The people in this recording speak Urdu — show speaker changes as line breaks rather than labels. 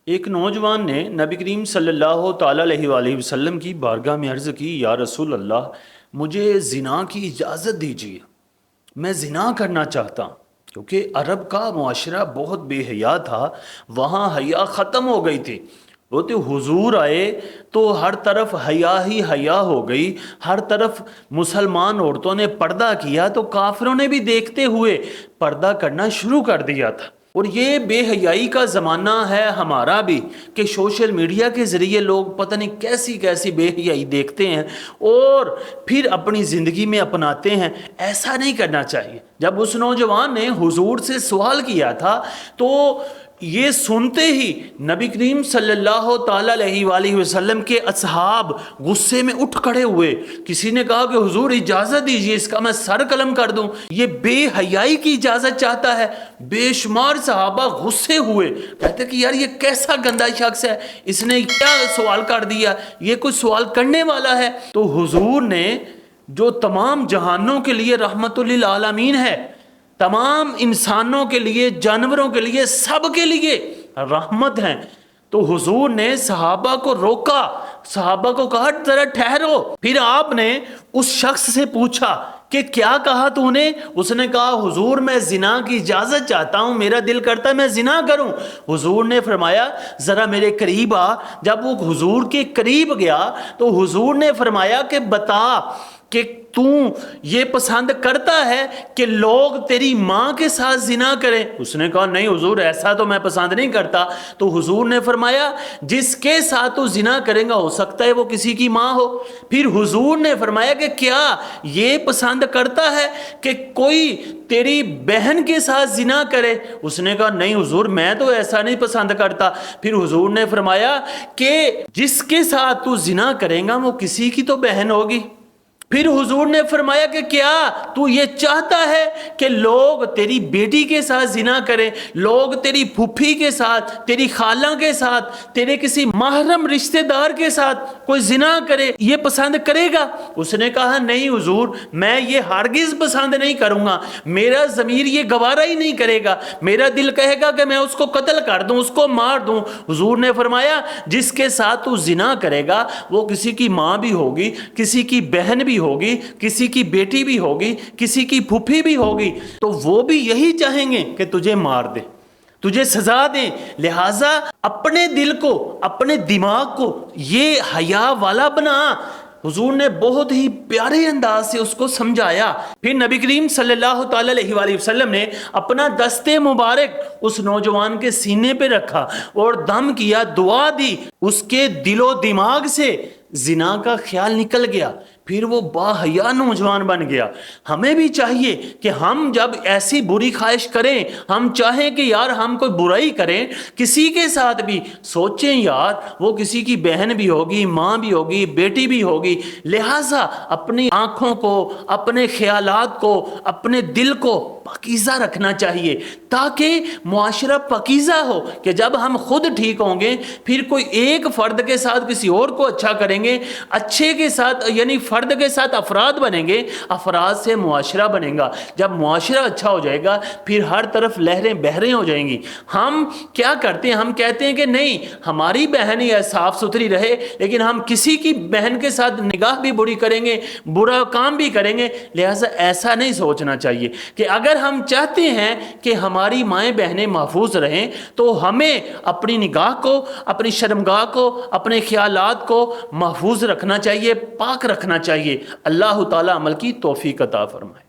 ایک نوجوان نے نبی کریم صلی اللہ تعالیٰ علیہ وآلہ وسلم کی بارگاہ میں عرض کی، یا رسول اللہ مجھے زنا کی اجازت دیجیے، میں زنا کرنا چاہتا ہوں۔ کیونکہ عرب کا معاشرہ بہت بے حیا تھا، وہاں حیا ختم ہو گئی تھی۔ وہ تو حضور آئے تو ہر طرف حیا ہی حیا ہو گئی، ہر طرف مسلمان عورتوں نے پردہ کیا تو کافروں نے بھی دیکھتے ہوئے پردہ کرنا شروع کر دیا تھا۔ اور یہ بے حیائی کا زمانہ ہے ہمارا بھی، کہ سوشل میڈیا کے ذریعے لوگ پتہ نہیں کیسی کیسی بے حیائی دیکھتے ہیں اور پھر اپنی زندگی میں اپناتے ہیں۔ ایسا نہیں کرنا چاہیے۔ جب اس نوجوان نے حضور سے سوال کیا تھا تو یہ سنتے ہی نبی کریم صلی اللہ تعالیٰ علیہ وآلہ وسلم کے اصحاب غصے میں اٹھ کھڑے ہوئے۔ کسی نے کہا کہ حضور اجازت دیجیے، اس کا میں سر قلم کر دوں۔ یہ بے حیائی کی اجازت چاہتا ہے۔ بے شمار صحابہ غصے ہوئے، کہتے کہ یار یہ کیسا گندا شخص ہے، اس نے کیا سوال کر دیا، یہ کوئی سوال کرنے والا ہے۔ تو حضور نے جو تمام جہانوں کے لیے رحمت للعالمین ہے، تمام انسانوں کے لیے، جانوروں کے لیے، سب کے لیے رحمت ہیں، تو حضور نے صحابہ کو روکا، صحابہ کو کہا ذرا ٹھہرو۔ پھر آپ نے اس شخص سے پوچھا کہ کیا کہا تو نے؟ اس نے کہا حضور میں زنا کی اجازت چاہتا ہوں، میرا دل کرتا ہے میں زنا کروں۔ حضور نے فرمایا ذرا میرے قریب آ۔ جب وہ حضور کے قریب گیا تو حضور نے فرمایا کہ بتا کہ تو یہ پسند کرتا ہے کہ لوگ تیری ماں کے ساتھ زنا کریں؟ اس نے کہا نہیں حضور، ایسا تو میں پسند نہیں کرتا۔ تو حضور نے فرمایا جس کے ساتھ تو زنا کریں گا ہو سکتا ہے وہ کسی کی ماں ہو۔ پھر حضور نے فرمایا کہ کیا یہ پسند کرتا ہے کہ کوئی تیری بہن کے ساتھ زنا کرے؟ اس نے کہا نہیں حضور، میں تو ایسا نہیں پسند کرتا۔ پھر حضور نے فرمایا کہ جس کے ساتھ تو زنا کریں گا وہ کسی کی تو بہن ہوگی۔ پھر حضور نے فرمایا کہ کیا تو یہ چاہتا ہے کہ لوگ تیری بیٹی کے ساتھ زنا کریں، لوگ تیری پھوپھی کے ساتھ، تیری خالہ کے ساتھ، تیرے کسی محرم رشتہ دار کے ساتھ کوئی زنا کرے، یہ پسند کرے گا؟ اس نے کہا نہیں حضور، میں یہ ہرگز پسند نہیں کروں گا، میرا ضمیر یہ گوارا ہی نہیں کرے گا، میرا دل کہے گا کہ میں اس کو قتل کر دوں، اس کو مار دوں۔ حضور نے فرمایا جس کے ساتھ تو زنا کرے گا وہ کسی کی ماں بھی ہوگی، کسی کی بہن بھی ہوگی، کسی کی بیٹی بھی ہوگی، کسی کی پھوپھی بھی ہوگی، تو وہ بھی یہی چاہیں گے کہ تجھے مار دے، تجھے سزا دیں۔ لہٰذا اپنے دل کو، اپنے دماغ کو یہ حیا والا بنا۔ حضور نے بہت ہی پیارے انداز سے اس کو سمجھایا۔ پھر نبی کریم صلی اللہ تعالیٰ علیہ وآلہ وسلم نے اپنا دست مبارک اس نوجوان کے سینے پہ رکھا اور دم کیا، دعا دی، اس کے دل و دماغ سے زنا کا خیال نکل گیا، پھر وہ باحیا نوجوان بن گیا۔ ہمیں بھی چاہیے کہ ہم جب ایسی بری خواہش کریں، ہم چاہیں کہ یار ہم کوئی برائی کریں، کسی کے ساتھ بھی سوچیں یار وہ کسی کی بہن بھی ہوگی، ماں بھی ہوگی، بیٹی بھی ہوگی۔ لہٰذا اپنی آنکھوں کو، اپنے خیالات کو، اپنے دل کو پاکیزہ رکھنا چاہیے تاکہ معاشرہ پاکیزہ ہو، کہ جب ہم خود ٹھیک ہوں گے پھر کوئی ایک فرد کے ساتھ کسی اور کو اچھا کریں گے، اچھے کے ساتھ یعنی فرد کے ساتھ افراد بنیں گے، افراد سے معاشرہ بنے گا۔ جب معاشرہ اچھا ہو جائے گا پھر ہر طرف لہریں بہریں ہو جائیں گی۔ ہم کیا کرتے ہیں؟ ہم کہتے ہیں کہ نہیں ہماری بہن ہی صاف ستھری رہے، لیکن ہم کسی کی بہن کے ساتھ نگاہ بھی بری کریں گے، برا کام بھی کریں گے۔ لہٰذا ایسا نہیں سوچنا چاہیے کہ اگر ہم چاہتے ہیں کہ ہماری مائیں بہنیں محفوظ رہیں تو ہمیں اپنی نگاہ کو، اپنی شرمگاہ کو، اپنے خیالات کو محفوظ رکھنا چاہیے، پاک رکھنا چاہیے۔ اللہ تعالیٰ عمل کی توفیق عطا فرمائے۔